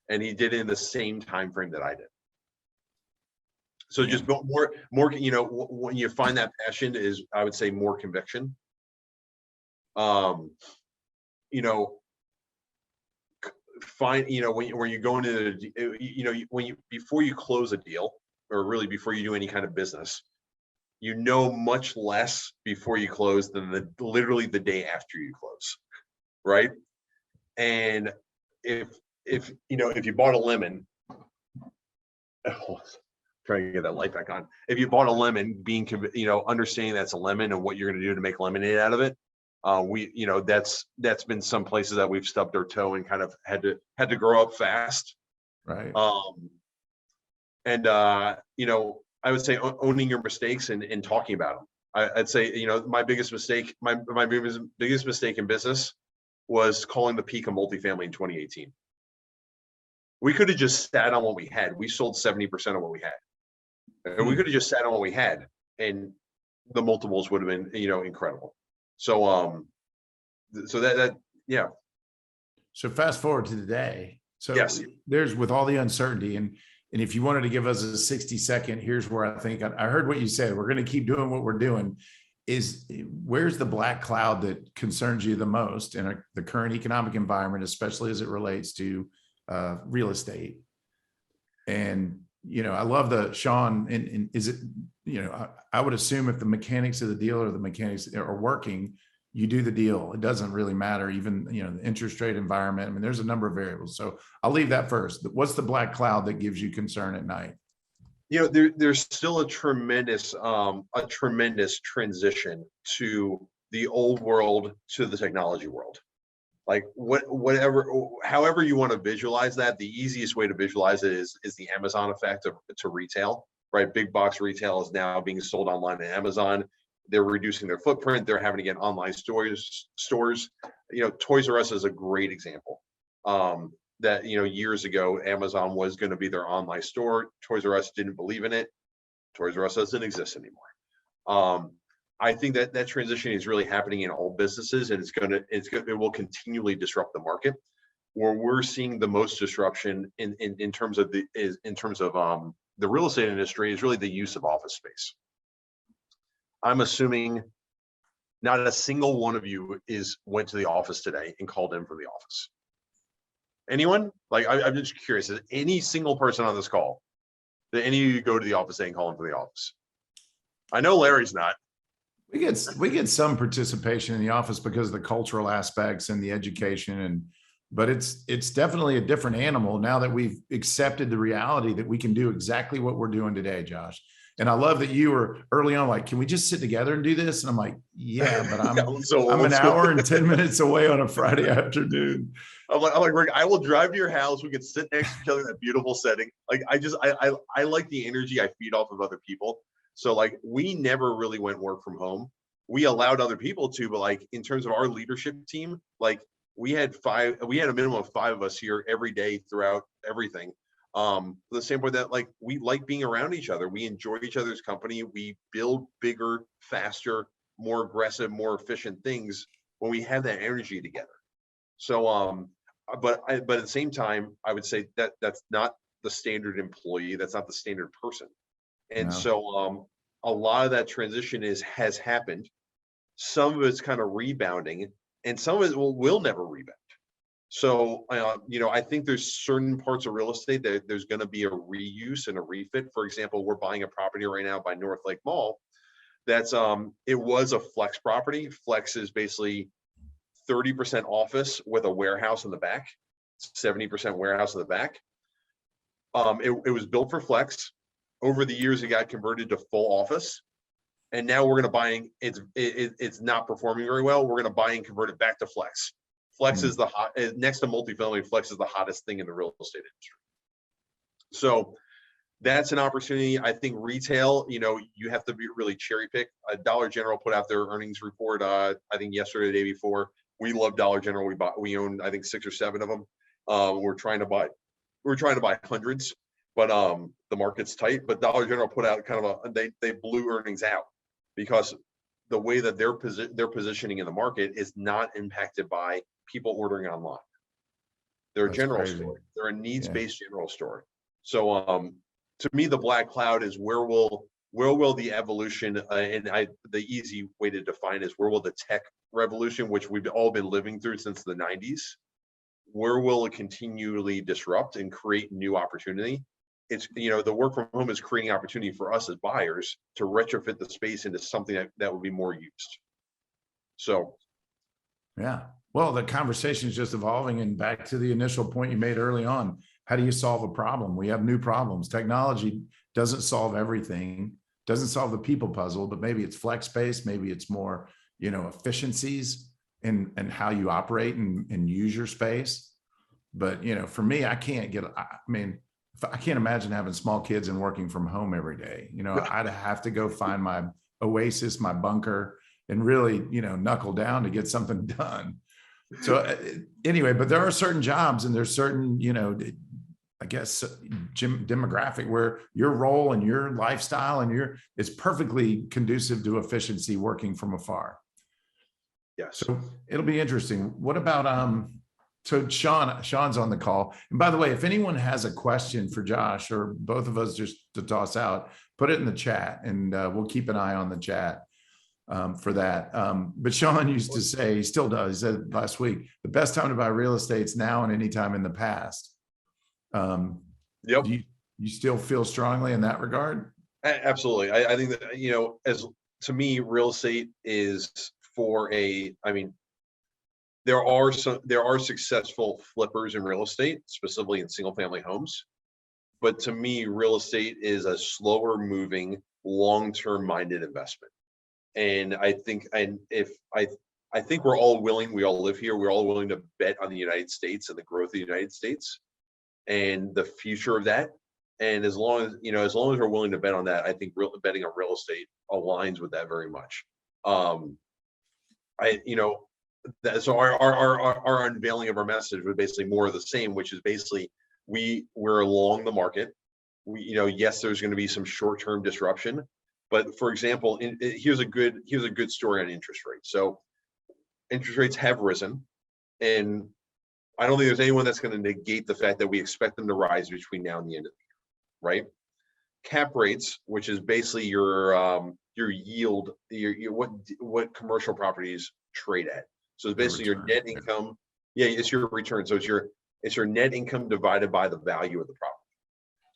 C: and he did it in the same time frame that I did. So just more, when you find that passion, is, I would say, more conviction. When you go into, before you close a deal, or really before you do any kind of business, much less before you close than literally the day after you close, right? And if you bought a lemon, trying to get that light back on. If you bought a lemon, understanding that's a lemon and what you're going to do to make lemonade out of it, that's been some places that we've stubbed our toe and kind of had to grow up fast,
A: right?
C: I would say owning your mistakes and talking about them. I'd say, you know, my biggest mistake, my biggest mistake in business was calling the peak of multifamily in 2018. We could have just sat on what we had. We sold 70% of what we had. And we could have just sat on what we had, and the multiples would have been, you know, incredible. So that yeah.
A: So fast forward to today. So
C: Yes.
A: there's, with all the uncertainty, and if you wanted to give us a 60-second, here's where I think I heard what you said. We're going to keep doing what we're doing. Where's the black cloud that concerns you the most in the current economic environment, especially as it relates to real estate? And, you know, I love the Sean, and is it, you know, I would assume if the mechanics of the deal or the mechanics are working, you do the deal. It doesn't really matter, even, you know, the interest rate environment. I mean, there's a number of variables. So I'll leave that first. What's the black cloud that gives you concern at night?
C: You know, there's still a tremendous transition to the old world to the technology world. Like however you want to visualize that, the easiest way to visualize it is the Amazon effect to retail, right? Big box retail is now being sold online at Amazon. They're reducing their footprint. They're having to get online stores. You know, Toys R Us is a great example. That, you know, years ago, Amazon was going to be their online store. Toys R Us didn't believe in it. Toys R Us doesn't exist anymore. I think that transition is really happening in all businesses, and it will continually disrupt the market. Where we're seeing the most disruption in terms of the real estate industry is really the use of office space. I'm assuming not a single one of you went to the office today and called in from the office. Anyone? Like, I'm just curious, is any single person on this call, did any of you go to the office and call in from the office? I know Larry's not.
A: We get some participation in the office because of the cultural aspects and the education, but it's definitely a different animal now that we've accepted the reality that we can do exactly what we're doing today, Josh. And I love that you were early on like, can we just sit together and do this? And I'm like, yeah, but I'm an hour and 10 minutes away on a Friday afternoon.
C: I'm like, Rick, I will drive to your house. We can sit next to each other in that beautiful setting. Like, I like the energy I feed off of other people. So like, we never really went work from home. We allowed other people to, but like, in terms of our leadership team, like we had a minimum of 5 of us here every day throughout everything. The same way that like, we like being around each other. We enjoy each other's company. We build bigger, faster, more aggressive, more efficient things when we have that energy together. So, but at the same time, I would say that that's not the standard employee. That's not the standard person. And so, a lot of that transition has happened. Some of it's kind of rebounding, and some of it will never rebound. So, you know, I think there's certain parts of real estate that there's going to be a reuse and a refit. For example, we're buying a property right now by North Lake Mall. That's it was a flex property. Flex is basically 30% office with a warehouse in the back, 70% warehouse in the back. It was built for flex. Over the years, it got converted to full office. And now we're going to buy it's not performing very well. We're going to buy and convert it back to flex. Flex is next to multifamily, flex is the hottest thing in the real estate industry. So that's an opportunity. I think retail, you know, you have to be really cherry pick. Dollar General put out their earnings report, I think yesterday, the day before. We love Dollar General. We own, I think, 6 or 7 of them. We're trying to buy hundreds, but the market's tight. But Dollar General put out kind of they blew earnings out because the way that they're positioning in the market is not impacted by people ordering online. They're a general store. They're a needs-based general store. So to me, the black cloud is where will the evolution, the easy way to define is where will the tech revolution, which we've all been living through since the 90s, where will it continually disrupt and create new opportunity? It's, you know, the work from home is creating opportunity for us as buyers to retrofit the space into something that would be more used. So,
A: yeah. Well, the conversation is just evolving, and back to the initial point you made early on. How do you solve a problem? We have new problems. Technology doesn't solve everything, doesn't solve the people puzzle, but maybe it's flex space, maybe it's more, you know, efficiencies and how you operate and use your space. But, you know, for me, I mean, I can't imagine having small kids and working from home every day. I'd have to go find my oasis, my bunker, and really, knuckle down to get something done. So anyway, but there are certain jobs and there's certain, I guess, demographic where your role and your lifestyle and it's perfectly conducive to efficiency working from afar.
C: Yes.
A: So it'll be interesting. What about, so Sean's on the call. And by the way, if anyone has a question for Josh or both of us just to toss out, put it in the chat and we'll keep an eye on the chat for that. But Sean used to say, he still does, he said last week, the best time to buy real estate is now and any time in the past.
C: Yep.
A: Do you still feel strongly in that regard?
C: Absolutely. I think that, as to me, real estate is there are successful flippers in real estate, specifically in single family homes. But to me, real estate is a slower moving, long-term minded investment. And I think we're all willing, we all live here, we're all willing to bet on the United States and the growth of the United States and the future of that. And as long as we're willing to bet on that, I think betting on real estate aligns with that very much. So our unveiling of our message was basically more of the same, which is basically we're along the market. Yes, there's going to be some short-term disruption, but for example, here's a good story on interest rates. So interest rates have risen, and I don't think there's anyone that's going to negate the fact that we expect them to rise between now and the end of the year, right? Cap rates, which is basically your yield, what commercial properties trade at. So it's basically your net income. Yeah, it's your return. So it's your net income divided by the value of the property.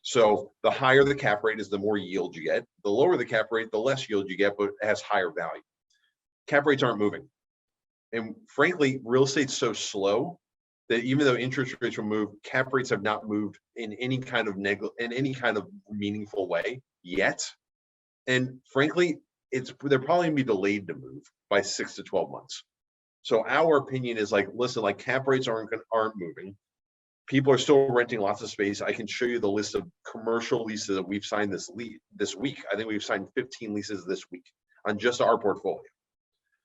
C: So the higher the cap rate is, the more yield you get. The lower the cap rate, the less yield you get, but it has higher value. Cap rates aren't moving. And frankly, real estate's so slow that even though interest rates will move, cap rates have not moved in any kind of meaningful way yet. And frankly, they're probably gonna be delayed to move by 6 to 12 months. So our opinion is listen, cap rates aren't moving. People are still renting lots of space. I can show you the list of commercial leases that we've signed this week. I think we've signed 15 leases this week on just our portfolio.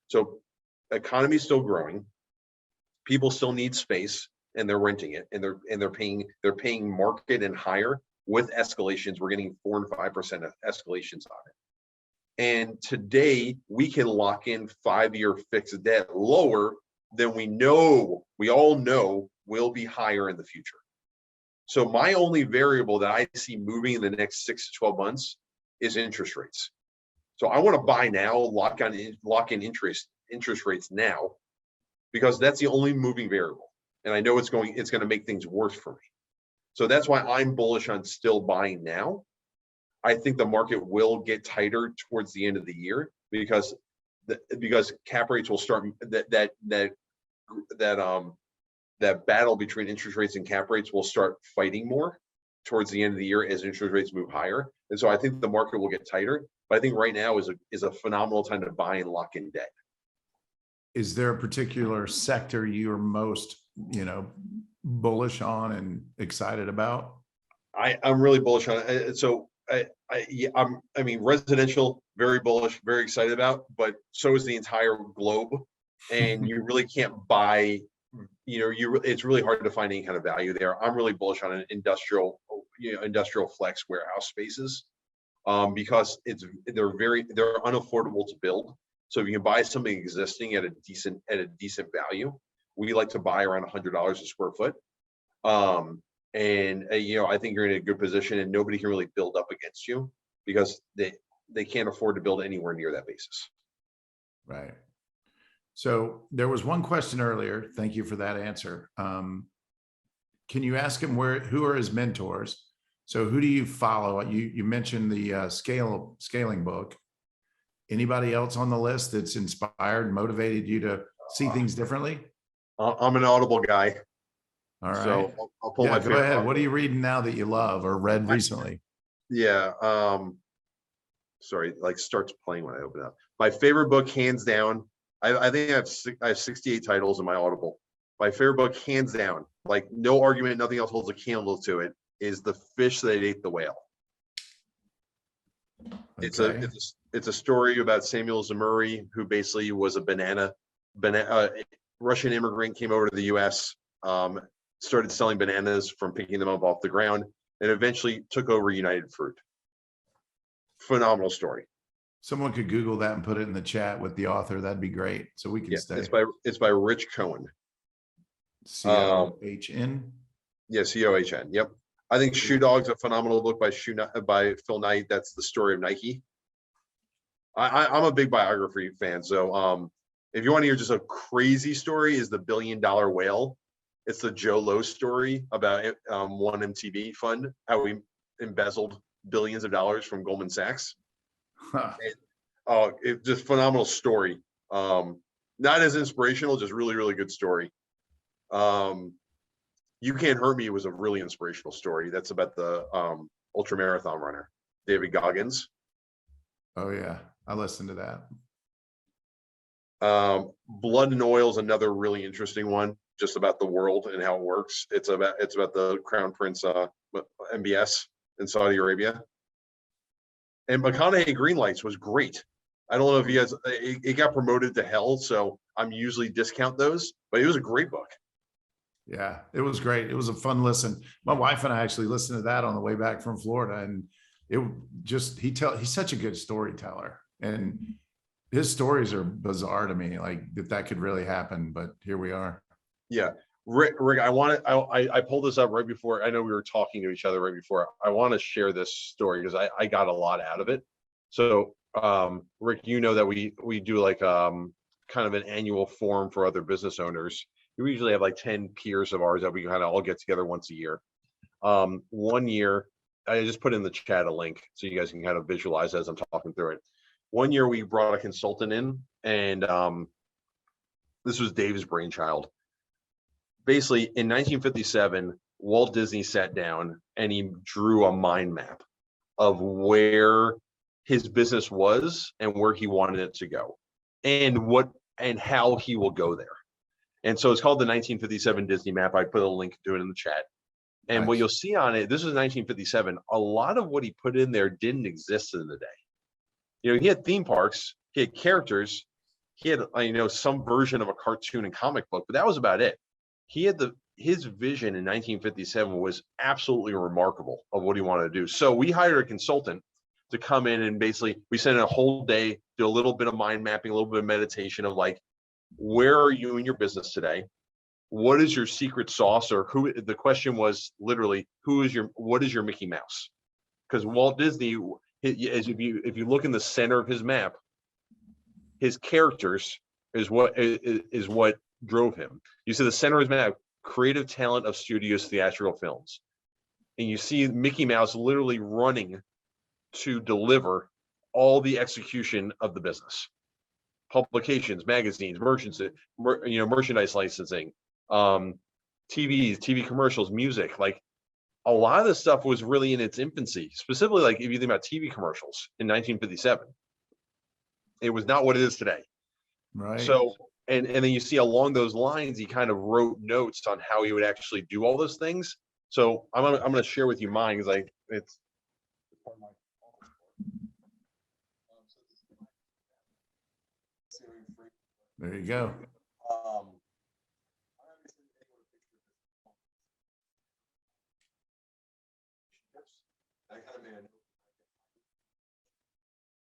C: So economy's still growing. People still need space and they're renting it, and they're paying market and higher with escalations. We're getting 4 and 5% escalations on it. And today we can lock in 5-year fixed debt lower than we all know will be higher in the future. So my only variable that I see moving in the next 6 to 12 months is interest rates. So I want to buy now, lock in interest rates now, because that's the only moving variable. And I know it's going to make things worse for me. So that's why I'm bullish on still buying now. I think the market will get tighter towards the end of the year because cap rates will start that battle between interest rates and cap rates will start fighting more towards the end of the year as interest rates move higher. And so I think the market will get tighter, but I think right now is a phenomenal time to buy and lock in debt.
A: Is there a particular sector you're most, bullish on and excited about?
C: I'm really bullish on it. So I mean, residential, very bullish, very excited about, but so is the entire globe. And you really can't buy, it's really hard to find any kind of value there. I'm really bullish on an industrial flex warehouse spaces, because they're unaffordable to build. So if you can buy something existing at a decent value, we like to buy around $100 a square foot. I think you're in a good position, and nobody can really build up against you because they can't afford to build anywhere near that basis.
A: Right. So there was one question earlier. Thank you for that answer. Can you ask him who are his mentors? So who do you follow? You mentioned the scaling book. Anybody else on the list that's inspired, motivated you to see things differently?
C: I'm an Audible guy.
A: All right.
C: So I'll pull my
A: go ahead. What are you reading now that you love or read recently?
C: Yeah. Sorry, starts playing when I open it up. My favorite book, hands down. I think I have 68 titles in my Audible. My favorite book, hands down, no argument, nothing else holds a candle to it, is the fish that ate the whale.
A: Okay.
C: It's a story about Samuel Zemurray, who basically was a Russian immigrant, came over to the U.S., started selling bananas from picking them up off the ground, and eventually took over United Fruit. Phenomenal story.
A: Someone could Google that and put it in the chat with the author. That'd be great. So we can stay.
C: It's by Rich Cohen.
A: C-O-H-N.
C: Yeah, C-O-H-N. Yep. I think Shoe Dog's a phenomenal book by Phil Knight. That's the story of Nike. I'm a big biography fan. So if you want to hear just a crazy story, is the $1 Billion Whale. It's the Joe Lowe story about one MTV fund, how we embezzled billions of dollars from Goldman Sachs.
A: Huh.
C: It's just phenomenal story. Not as inspirational, just really, really good story. You Can't Hurt Me was a really inspirational story. That's about the ultra marathon runner, David Goggins.
A: Oh yeah, I listened to that.
C: Blood and Oil is another really interesting one, just about the world and how it works. It's about the Crown Prince MBS in Saudi Arabia. And McConaughey Greenlights was great. I don't know if you guys, it got promoted to hell, so I'm usually discount those, but it was a great book.
A: Yeah, it was great. It was a fun listen. My wife and I actually listened to that on the way back from Florida, and it just, he's such a good storyteller, and his stories are bizarre to me, like that could really happen, but here we are. Yeah.
C: Rick, I pulled this up right before. I know we were talking to each other right before. I want to share this story because I got a lot out of it. So, Rick, you know that we do like kind of an annual forum for other business owners. We usually have like 10 peers of ours that we kind of all get together once a year. 1 year, I just put in the chat a link so you guys can kind of visualize as I'm talking through it. 1 year we brought a consultant in, and this was Dave's brainchild. Basically, in 1957, Walt Disney sat down and he drew a mind map of where his business was and where he wanted it to go, and how he will go there. And so it's called the 1957 Disney map. I put a link to it in the chat. And what you'll see on it, this was 1957. A lot of what he put in there didn't exist in the day. You know, he had theme parks, he had characters, he had, some version of a cartoon and comic book, but that was about it. He had his vision in 1957 was absolutely remarkable of what he wanted to do. So we hired a consultant to come in, and basically we spent a whole day, do a little bit of mind mapping, a little bit of meditation of like, where are you in your business today? What is your secret sauce? Or the question was literally, what is your Mickey Mouse? Because Walt Disney, if you look in the center of his map, his characters is what drove him. You see the center of his map, creative talent of studios, theatrical films. And you see Mickey Mouse literally running to deliver all the execution of the business. Publications, magazines, merchandise licensing, TV commercials, music. Like a lot of this stuff was really in its infancy. Specifically, like if you think about TV commercials in 1957, it was not what it is today.
A: Right.
C: So, and then you see along those lines, he kind of wrote notes on how he would actually do all those things. So I'm gonna share with you mine because it's part of my.
A: There you go.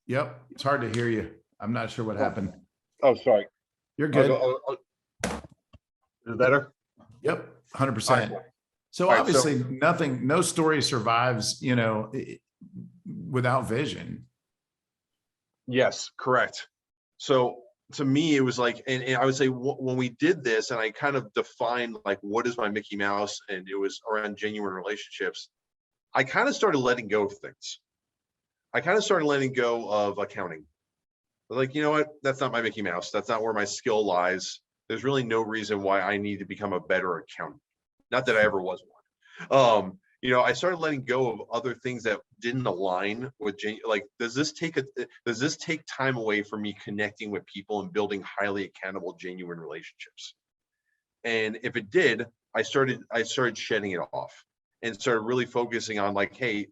A: Yep, it's hard to hear you. I'm not sure what happened.
C: Oh, sorry.
A: You're good.
C: Is it better?
A: Yep, 100%. So obviously no story survives, without vision.
C: Yes, correct. So to me, it was like, and I would say when we did this, and I kind of defined like, what is my Mickey Mouse? And it was around genuine relationships. I kind of started letting go of things. I kind of started letting go of accounting. Like, you know what? That's not my Mickey Mouse. That's not where my skill lies. There's really no reason why I need to become a better accountant. Not that I ever was one. I started letting go of other things that didn't align with like, does this take time away from me connecting with people and building highly accountable, genuine relationships? And if it did, I started shedding it off. and started really focusing on like, hey,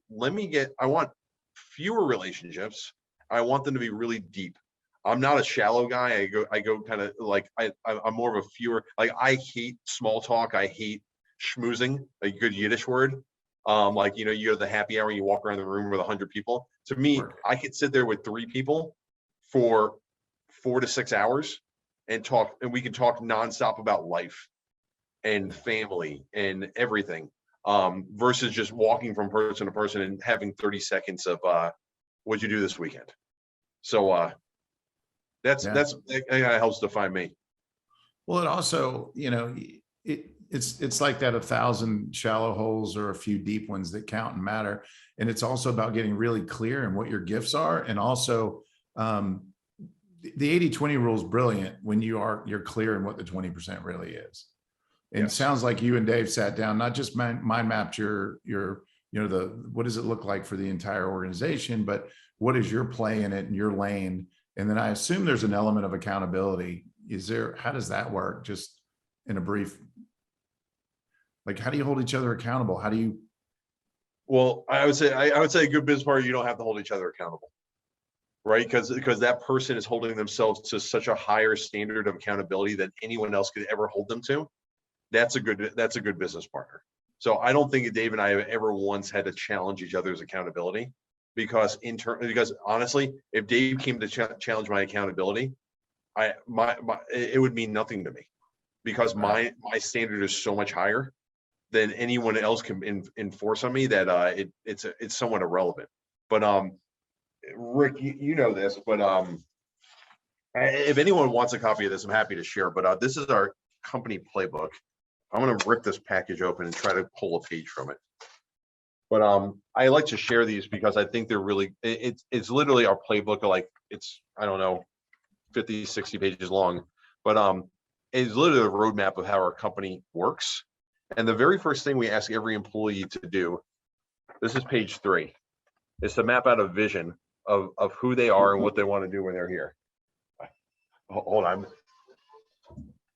C: I want fewer relationships. I want them to be really deep. I'm not a shallow guy. I go kind of like, I'm more of a fewer, like I hate small talk. I hate schmoozing, a good Yiddish word. Like, you know, you go to the happy hour, you walk around the room with 100 people. To me, I could sit there with 3 people for 4 to 6 hours and talk, and we can talk nonstop about life and family and everything, versus just walking from person to person and having 30 seconds of what'd you do this weekend. So that helps define me.
A: Well, it also, you know, it's like that 1,000 shallow holes or a few deep ones that count and matter. And it's also about getting really clear in what your gifts are. And also the 80-20 rule is brilliant when you're clear in what the 20% really is. And It sounds like you and Dave sat down, not just mind mapped your, you know, what does it look like for the entire organization, but what is your play in it and your lane? And then I assume there's an element of accountability. How does that work? Just in a brief, like, how do you hold each other accountable? How do you?
C: Well, I would say a good business partner, you don't have to hold each other accountable, right? Because that person is holding themselves to such a higher standard of accountability than anyone else could ever hold them to. That's a good business partner. So I don't think Dave and I have ever once had to challenge each other's accountability, because honestly, if Dave came to challenge my accountability, it would mean nothing to me, because my standard is so much higher than anyone else can enforce on me that it's somewhat irrelevant. But Rick, you know this, but if anyone wants a copy of this, I'm happy to share. But this is our company playbook. I'm going to rip this package open and try to pull a page from it. But I like to share these because I think they're really, it's literally our playbook. Like, it's, I don't know, 50, 60 pages long, but it's literally a roadmap of how our company works. And the very first thing we ask every employee to do, this is page 3, is to map out a vision of who they are and what they want to do when they're here. Hold on.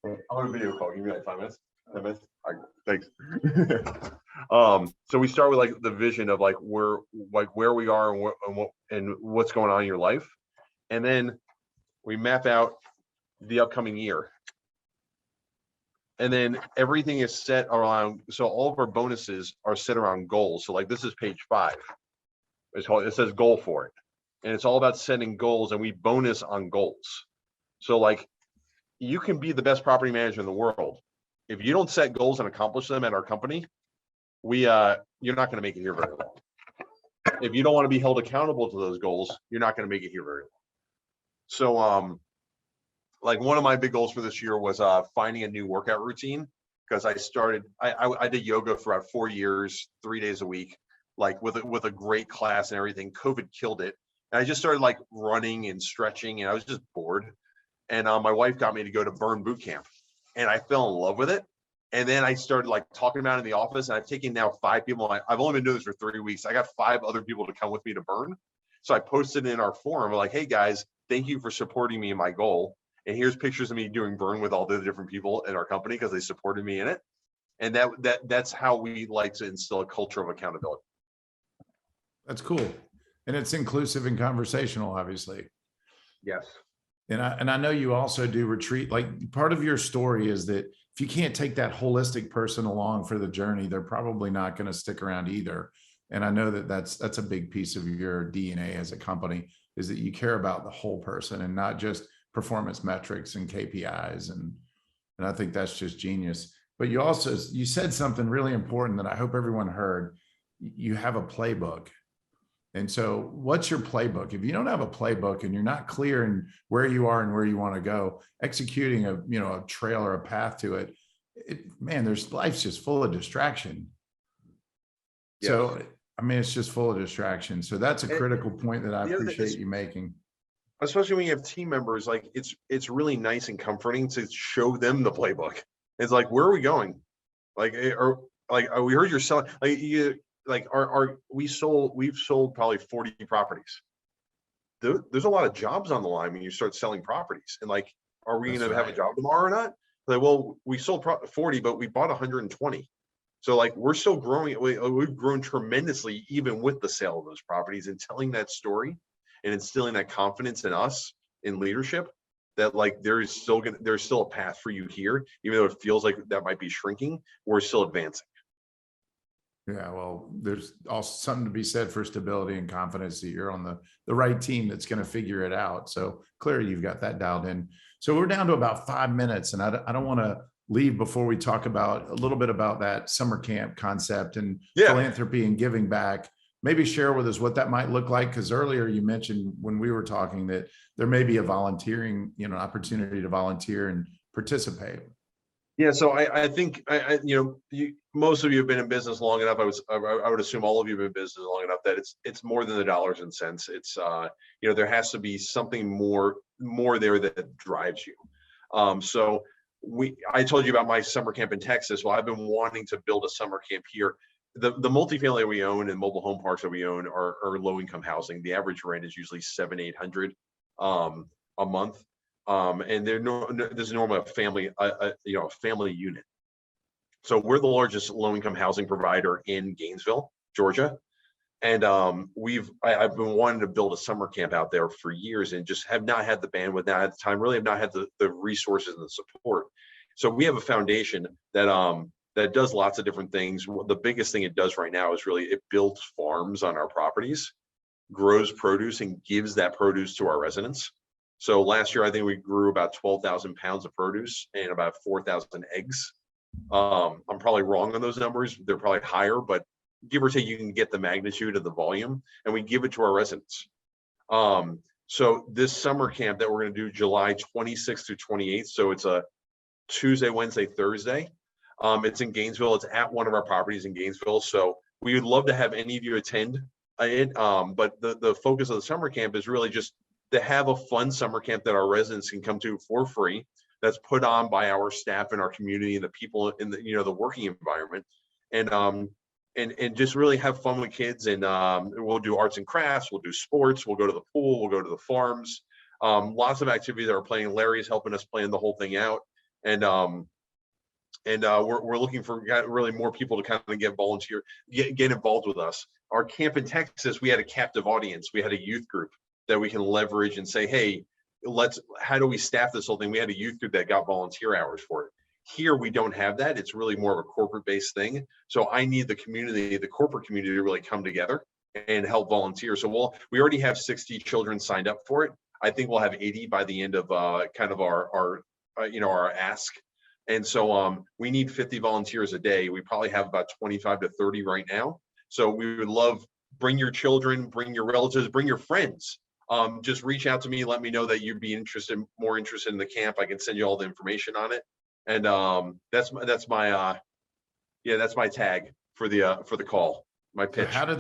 C: I'm on a video call. Give me like 5 minutes. 10 minutes. All right, thanks. So we start with like the vision of like where we are and what's going on in your life, and then we map out the upcoming year, and then everything is set around. So all of our bonuses are set around goals. So like this is page 5. It says goal for it, and it's all about setting goals, and we bonus on goals. So like, you can be the best property manager in the world. If you don't set goals and accomplish them at our company, you're not going to make it here very long. If you don't want to be held accountable to those goals, you're not going to make it here very long. So like one of my big goals for this year was finding a new workout routine, because I did yoga for about 4 years, 3 days a week, like with a great class and everything. COVID killed it. And I just started like running and stretching, and I was just bored. And my wife got me to go to Burn Boot Camp, and I fell in love with it. And then I started like talking about it in the office, and I've taken now 5 people. I've only been doing this for 3 weeks. I got 5 other people to come with me to Burn. So I posted in our forum like, hey guys, thank you for supporting me in my goal. And here's pictures of me doing Burn with all the different people in our company because they supported me in it. And that's how we like to instill a culture of accountability.
A: That's cool. And it's inclusive and conversational, obviously.
C: Yes.
A: And I know you also do retreat. Like, part of your story is that if you can't take that holistic person along for the journey, they're probably not going to stick around either. And I know that that's a big piece of your DNA as a company, is that you care about the whole person and not just performance metrics and KPIs. And I think that's just genius. But you said something really important that I hope everyone heard. You have a playbook. And so what's your playbook? If you don't have a playbook and you're not clear in where you are and where you want to go, executing a trail or a path to it, life's just full of distraction. Yes. So, I mean, it's just full of distraction. So that's a critical point that I appreciate you making.
C: Especially when you have team members, like it's really nice and comforting to show them the playbook. It's like, where are we going? Like, we heard you're selling, we've sold probably 40 properties. There's a lot of jobs on the line when you start selling properties. And like, are we going to have a job tomorrow or not? Like, well, we sold 40, but we bought 120. So like we're still growing. We've grown tremendously even with the sale of those properties, and telling that story and instilling that confidence in us in leadership that like there's still a path for you here, even though it feels like that might be shrinking, we're still advancing.
A: Yeah, well, there's also something to be said for stability and confidence that you're on the right team that's going to figure it out. So clearly you've got that dialed in. So we're down to about 5 minutes, and I don't want to leave before we talk about a little bit about that summer camp concept and philanthropy and giving back. Maybe share with us what that might look like, because earlier you mentioned when we were talking that there may be a volunteering, opportunity to volunteer and participate.
C: Yeah, so I think most of you have been in business long enough. I would assume all of you have been in business long enough that it's more than the dollars and cents. It's there has to be something more there that drives you. So I told you about my summer camp in Texas. Well, I've been wanting to build a summer camp here. The multifamily we own and mobile home parks that we own are low income housing. The average rent is usually $700-800 a month. And there's normally a family, a family unit. So we're the largest low income housing provider in Gainesville, Georgia. And I've been wanting to build a summer camp out there for years and just have not had the bandwidth, not had the time, really have not had the resources and the support. So we have a foundation that does lots of different things. The biggest thing it does right now is really it builds farms on our properties, grows produce, and gives that produce to our residents. So last year, I think we grew about 12,000 pounds of produce and about 4,000 eggs. I'm probably wrong on those numbers. They're probably higher, but give or take, you can get the magnitude of the volume, and we give it to our residents. So this summer camp that we're going to do July 26th through 28th. So it's a Tuesday, Wednesday, Thursday. It's in Gainesville. It's at one of our properties in Gainesville. So we would love to have any of you attend it. But the focus of the summer camp is really just to have a fun summer camp that our residents can come to for free. That's put on by our staff and our community and the people in the working environment, and just really have fun with kids. And we'll do arts and crafts. We'll do sports. We'll go to the pool. We'll go to the farms. Lots of activities that are playing. Larry's helping us plan the whole thing out, and we're looking for really more people to kind of get involved with us. Our camp in Texas, we had a captive audience. We had a youth group that we can leverage and say, hey, how do we staff this whole thing? We had a youth group that got volunteer hours for it. Here, we don't have that. It's really more of a corporate based thing. So I need the community, the corporate community, to really come together and help volunteer. So we already have 60 children signed up for it. I think we'll have 80 by the end of kind of our ask. And so we need 50 volunteers a day. We probably have about 25 to 30 right now. So we would love, bring your children, bring your relatives, bring your friends. Just reach out to me. Let me know that you'd be more interested in the camp. I can send you all the information on it. And that's my tag for the call, my pitch.
A: So how do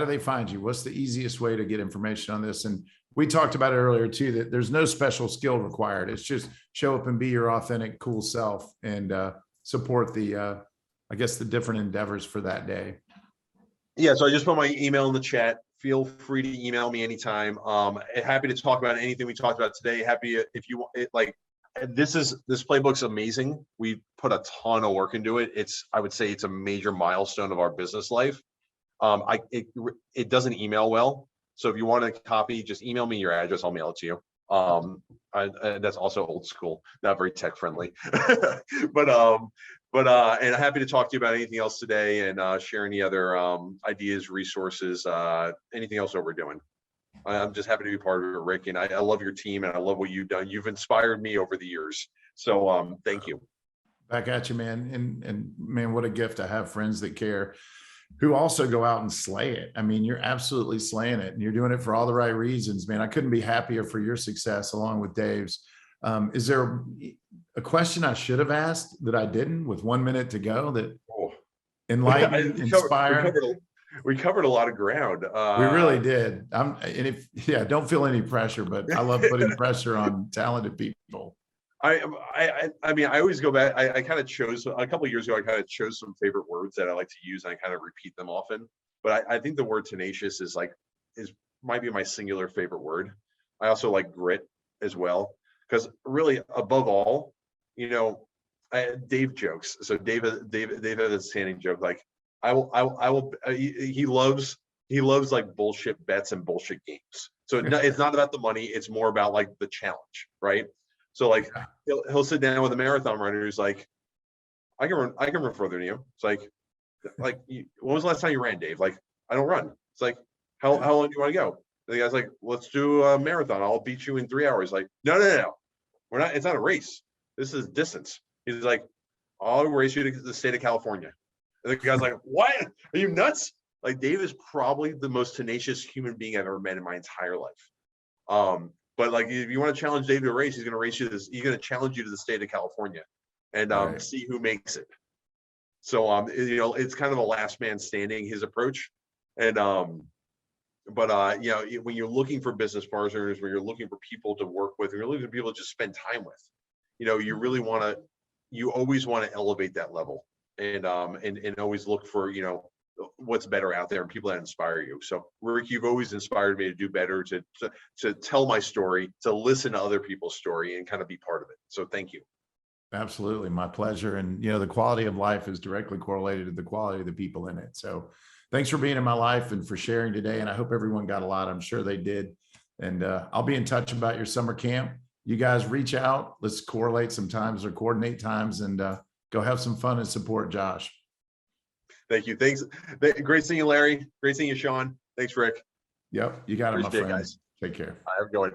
A: they find you? What's the easiest way to get information on this? And we talked about it earlier too, that there's no special skill required. It's just show up and be your authentic, cool self, and support the different endeavors for that day.
C: Yeah, so I just put my email in the chat. Feel free to email me anytime. Happy to talk about anything we talked about today. Happy if you like. This playbook's amazing. We put a ton of work into it. I would say it's a major milestone of our business life. It doesn't email well, so if you want a copy, just email me your address. I'll mail it to you. That's also old school, not very tech friendly. but and I'm happy to talk to you about anything else today and share any other ideas, resources, anything else that we're doing. I'm just happy to be part of it, Rick, and I love your team and I love what you've done. You've inspired me over the years. So thank you.
A: Back at you, man. And man, what a gift to have friends that care, who also go out and slay it. I mean, you're absolutely slaying it and you're doing it for all the right reasons, man. I couldn't be happier for your success along with Dave's. Is there a question I should have asked that I didn't with 1 minute to go that enlighten, inspire?
C: We covered a lot of ground.
A: We really did. Don't feel any pressure, but I love putting pressure on talented people.
C: I mean, I always go back. I kind of chose a couple of years ago. I kind of chose some favorite words that I like to use, and I kind of repeat them often. But I think the word tenacious might be my singular favorite word. I also like grit as well, because really, above all, Dave jokes. So Dave had a standing joke like, I will. He loves like bullshit bets and bullshit games. So it's not about the money. It's more about like the challenge, right? So like he'll sit down with a marathon runner who's like, I can run further than you. It's like when was the last time you ran, Dave? Like, I don't run. It's like, how long do you want to go? And the guy's like, let's do a marathon. I'll beat you in 3 hours. Like, no. We're not, it's not a race. This is distance. He's like, I'll race you to the state of California. And the guy's like, what? Are you nuts? Like, Dave is probably the most tenacious human being I've ever met in my entire life. But like, if you want to challenge Dave to a race, he's going to race you this. He's going to challenge you to the state of California, and
A: Right.
C: see who makes it. So it's kind of a last man standing, his approach. And but when you're looking for business partners, when you're looking for people to work with, when you're looking for people to just spend time with, you always want to elevate that level, and always look for what's better out there and people that inspire you. So Rick, you've always inspired me to do better, to tell my story, to listen to other people's story, and kind of be part of it. So thank you.
A: Absolutely. My pleasure. And, the quality of life is directly correlated to the quality of the people in it. So thanks for being in my life and for sharing today. And I hope everyone got a lot. I'm sure they did. And I'll be in touch about your summer camp. You guys reach out. Let's correlate some times or coordinate times, and go have some fun and support Josh.
C: Thank you. Thanks. Great seeing you, Larry. Great seeing you, Sean. Thanks, Rick.
A: Yep. You got it, my
C: Appreciate it,
A: friend.
C: guys.
A: Take care.
C: Have a good one.